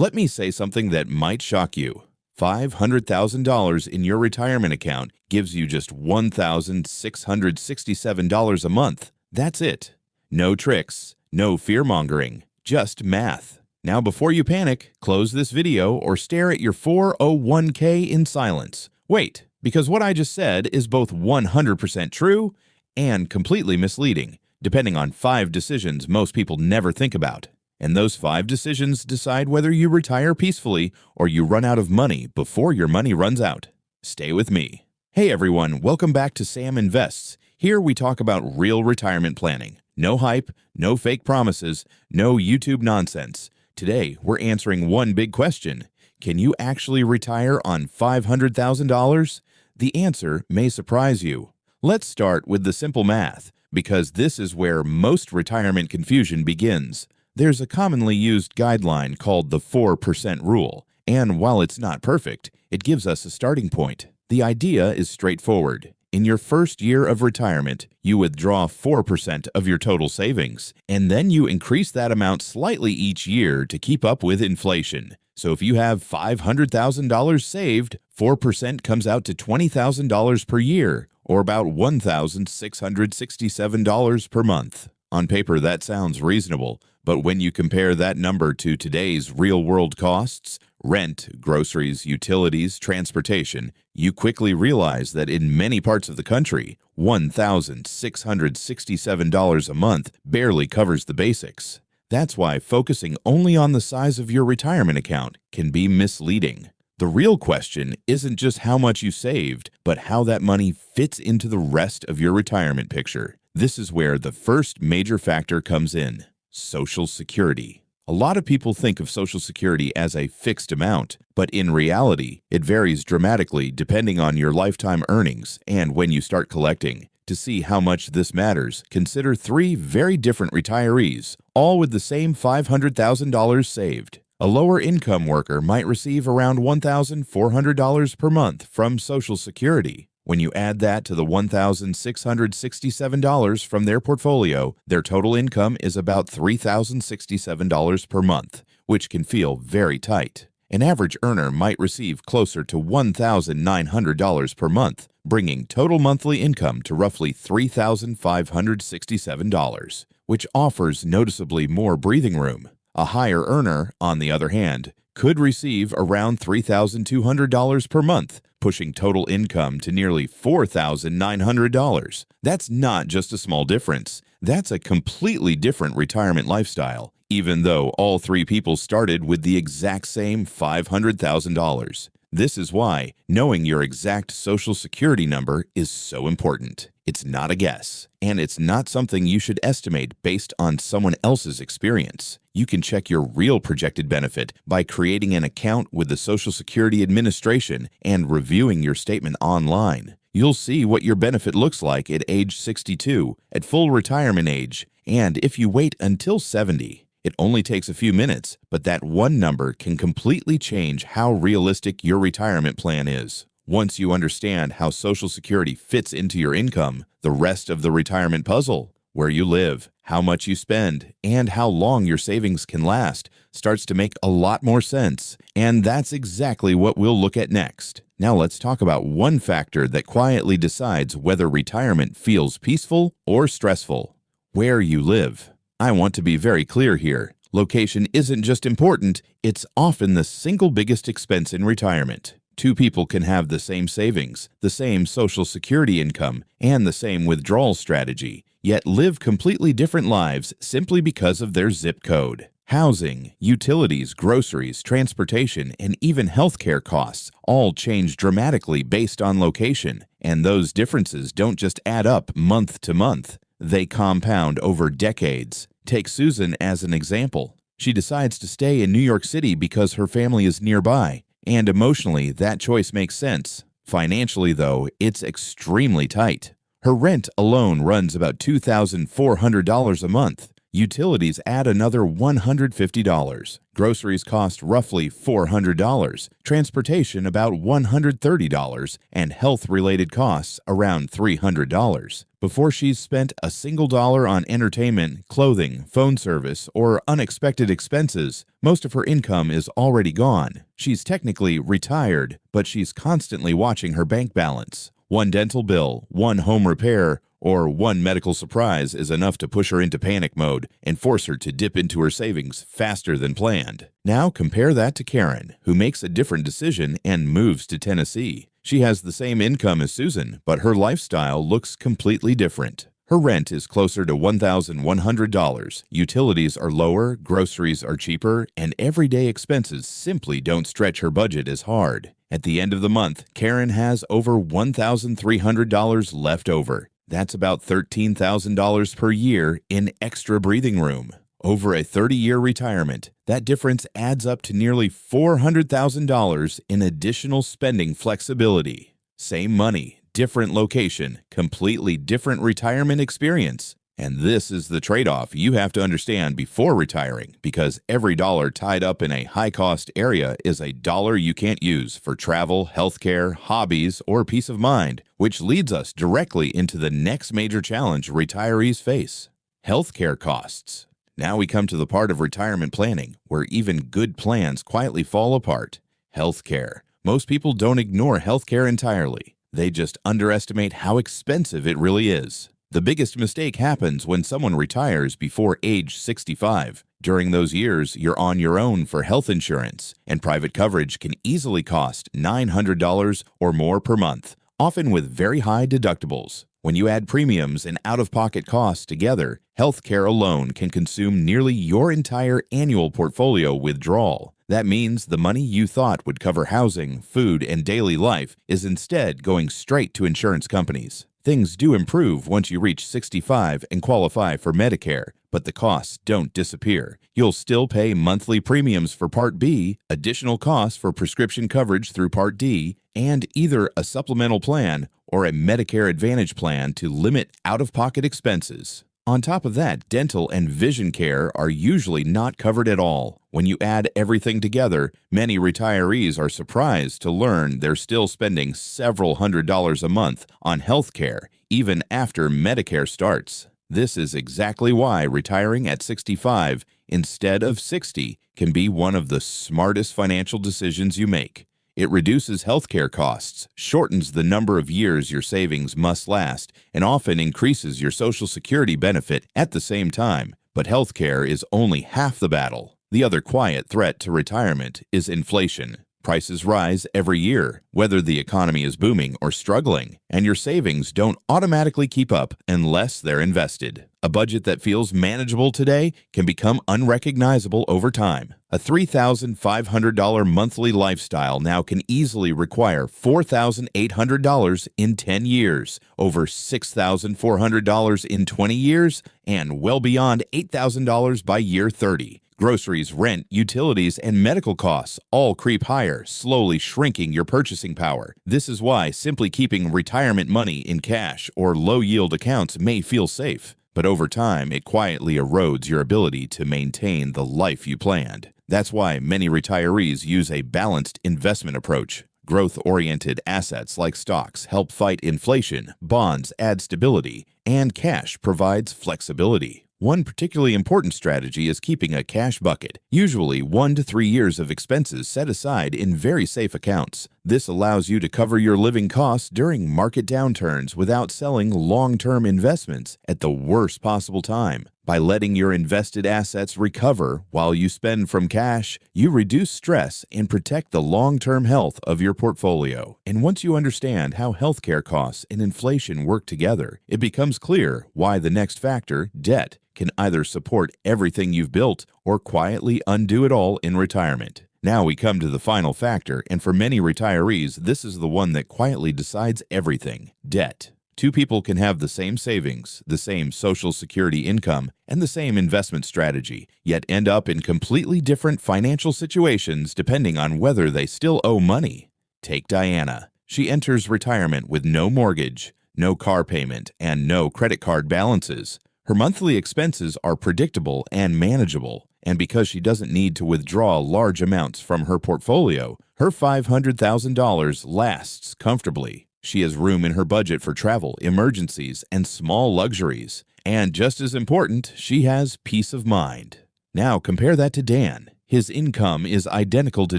Let me say something that might shock you. $500,000 in your retirement account gives you just $1,667 a month. That's it. No tricks, no fear-mongering, just math. Now before you panic, close this video or stare at your 401k in silence. Wait, because what I just said is both 100% true and completely misleading, depending on 5 decisions most people never think about. And those 5 decisions decide whether you retire peacefully or you run out of money before your money runs out. Stay with me. Hey everyone, welcome back to Sam Invests. Here we talk about real retirement planning. No hype, no fake promises, no YouTube nonsense. Today, we're answering one big question. Can you actually retire on $500,000? The answer may surprise you. Let's start with the simple math, because this is where most retirement confusion begins. There's a commonly used guideline called the 4% rule, and while it's not perfect, it gives us a starting point. The idea is straightforward. In your first year of retirement, you withdraw 4% of your total savings, and then you increase that amount slightly each year to keep up with inflation. So if you have $500,000 saved, 4% comes out to $20,000 per year, or about $1,667 per month. On paper, that sounds reasonable, but when you compare that number to today's real-world costs, rent, groceries, utilities, transportation, you quickly realize that in many parts of the country, $1,667 a month barely covers the basics. That's why focusing only on the size of your retirement account can be misleading. The real question isn't just how much you saved, but how that money fits into the rest of your retirement picture. This is where the first major factor comes in: Social Security. A lot of people think of Social Security as a fixed amount, but in reality, it varies dramatically depending on your lifetime earnings and when you start collecting. To see how much this matters, consider 3 very different retirees, all with the same $500,000 saved. A lower income worker might receive around $1,400 per month from Social Security. When you add that to the $1,667 from their portfolio, their total income is about $3,067 per month, which can feel very tight. An average earner might receive closer to $1,900 per month, bringing total monthly income to roughly $3,567, which offers noticeably more breathing room. A higher earner, on the other hand, could receive around $3,200 per month, pushing total income to nearly $4,900. That's not just a small difference. That's a completely different retirement lifestyle, even though all 3 people started with the exact same $500,000. This is why knowing your exact Social Security number is so important. It's not a guess, and it's not something you should estimate based on someone else's experience. You can check your real projected benefit by creating an account with the Social Security Administration and reviewing your statement online. You'll see what your benefit looks like at age 62, at full retirement age, and if you wait until 70. It only takes a few minutes, but that one number can completely change how realistic your retirement plan is. Once you understand how Social Security fits into your income, the rest of the retirement puzzle, where you live, how much you spend, and how long your savings can last, starts to make a lot more sense. And that's exactly what we'll look at next. Now let's talk about one factor that quietly decides whether retirement feels peaceful or stressful: where you live. I want to be very clear here. Location isn't just important, it's often the single biggest expense in retirement. 2 people can have the same savings, the same Social Security income, and the same withdrawal strategy, yet live completely different lives simply because of their zip code. Housing, utilities, groceries, transportation, and even healthcare costs all change dramatically based on location, and those differences don't just add up month to month. They compound over decades. Take Susan as an example. She decides to stay in New York City because her family is nearby, and emotionally, that choice makes sense. Financially, though, it's extremely tight. Her rent alone runs about $2,400 a month. Utilities add another $150. Groceries cost roughly $400. Transportation about $130. And health-related costs around $300. Before she's spent a single dollar on entertainment, clothing, phone service, or unexpected expenses, most of her income is already gone. She's technically retired, but she's constantly watching her bank balance. One dental bill, one home repair, or one medical surprise is enough to push her into panic mode and force her to dip into her savings faster than planned. Now compare that to Karen, who makes a different decision and moves to Tennessee. She has the same income as Susan, but her lifestyle looks completely different. Her rent is closer to $1,100, utilities are lower, groceries are cheaper, and everyday expenses simply don't stretch her budget as hard. At the end of the month, Karen has over $1,300 left over. That's about $13,000 per year in extra breathing room. Over a 30-year retirement, that difference adds up to nearly $400,000 in additional spending flexibility. Same money, different location, completely different retirement experience. And this is the trade-off you have to understand before retiring, because every dollar tied up in a high-cost area is a dollar you can't use for travel, healthcare, hobbies, or peace of mind, which leads us directly into the next major challenge retirees face: healthcare costs. Now we come to the part of retirement planning where even good plans quietly fall apart: healthcare. Most people don't ignore healthcare entirely. They just underestimate how expensive it really is. The biggest mistake happens when someone retires before age 65. During those years, you're on your own for health insurance, and private coverage can easily cost $900 or more per month, often with very high deductibles. When you add premiums and out-of-pocket costs together, healthcare alone can consume nearly your entire annual portfolio withdrawal. That means the money you thought would cover housing, food, and daily life is instead going straight to insurance companies. Things do improve once you reach 65 and qualify for Medicare, but the costs don't disappear. You'll still pay monthly premiums for Part B, additional costs for prescription coverage through Part D, and either a supplemental plan or a Medicare Advantage plan to limit out-of-pocket expenses. On top of that, dental and vision care are usually not covered at all. When you add everything together, many retirees are surprised to learn they're still spending several $100s a month on health care, even after Medicare starts. This is exactly why retiring at 65 instead of 60 can be one of the smartest financial decisions you make. It reduces healthcare costs, shortens the number of years your savings must last, and often increases your Social Security benefit at the same time. But healthcare is only half the battle. The other quiet threat to retirement is inflation. Prices rise every year, whether the economy is booming or struggling, and your savings don't automatically keep up unless they're invested. A budget that feels manageable today can become unrecognizable over time. A $3,500 monthly lifestyle now can easily require $4,800 in 10 years, over $6,400 in 20 years, and well beyond $8,000 by year 30. Groceries, rent, utilities, and medical costs all creep higher, slowly shrinking your purchasing power. This is why simply keeping retirement money in cash or low-yield accounts may feel safe, but over time it quietly erodes your ability to maintain the life you planned. That's why many retirees use a balanced investment approach. Growth-oriented assets like stocks help fight inflation, bonds add stability, and cash provides flexibility. One particularly important strategy is keeping a cash bucket, usually 1 to 3 years of expenses set aside in very safe accounts. This allows you to cover your living costs during market downturns without selling long-term investments at the worst possible time. By letting your invested assets recover while you spend from cash, you reduce stress and protect the long-term health of your portfolio. And once you understand how healthcare costs and inflation work together, it becomes clear why the next factor, debt, can either support everything you've built or quietly undo it all in retirement. Now we come to the final factor, and for many retirees, this is the one that quietly decides everything: debt. Two people can have the same savings, the same Social Security income, and the same investment strategy, yet end up in completely different financial situations depending on whether they still owe money. Take Diana. She enters retirement with no mortgage, no car payment, and no credit card balances. Her monthly expenses are predictable and manageable, and because she doesn't need to withdraw large amounts from her portfolio, her $500,000 lasts comfortably. She has room in her budget for travel, emergencies, and small luxuries. And just as important, she has peace of mind. Now compare that to Dan. His income is identical to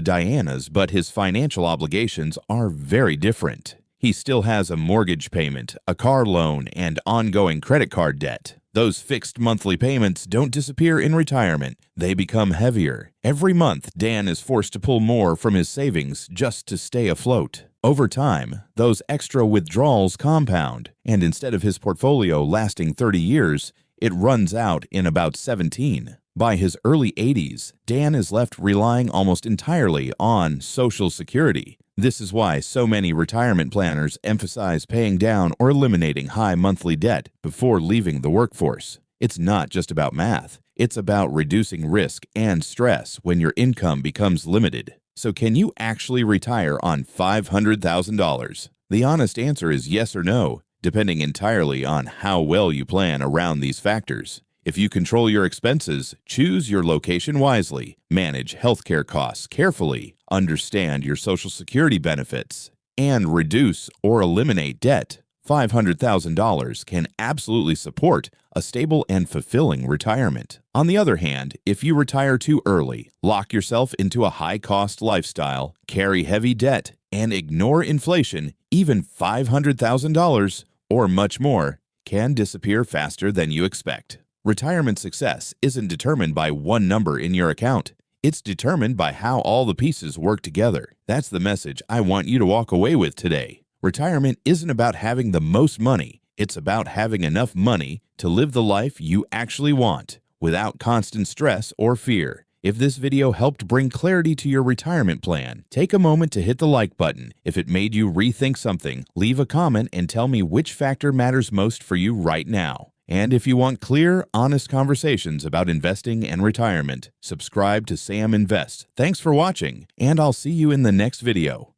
Diana's, but his financial obligations are very different. He still has a mortgage payment, a car loan, and ongoing credit card debt. Those fixed monthly payments don't disappear in retirement. They become heavier. Every month, Dan is forced to pull more from his savings just to stay afloat. Over time, those extra withdrawals compound, and instead of his portfolio lasting 30 years, it runs out in about 17. By his early 80s, Dan is left relying almost entirely on Social Security. This is why so many retirement planners emphasize paying down or eliminating high monthly debt before leaving the workforce. It's not just about math. It's about reducing risk and stress when your income becomes limited. So can you actually retire on $500,000? The honest answer is yes or no, depending entirely on how well you plan around these factors. If you control your expenses, choose your location wisely, manage healthcare costs carefully, understand your Social Security benefits, and reduce or eliminate debt, $500,000 can absolutely support a stable and fulfilling retirement. On the other hand, if you retire too early, lock yourself into a high-cost lifestyle, carry heavy debt, and ignore inflation, even $500,000 or much more can disappear faster than you expect. Retirement success isn't determined by one number in your account. It's determined by how all the pieces work together. That's the message I want you to walk away with today. Retirement isn't about having the most money. It's about having enough money to live the life you actually want without constant stress or fear. If this video helped bring clarity to your retirement plan, take a moment to hit the like button. If it made you rethink something, leave a comment and tell me which factor matters most for you right now. And if you want clear, honest conversations about investing and retirement, subscribe to Sam Invest. Thanks for watching, and I'll see you in the next video.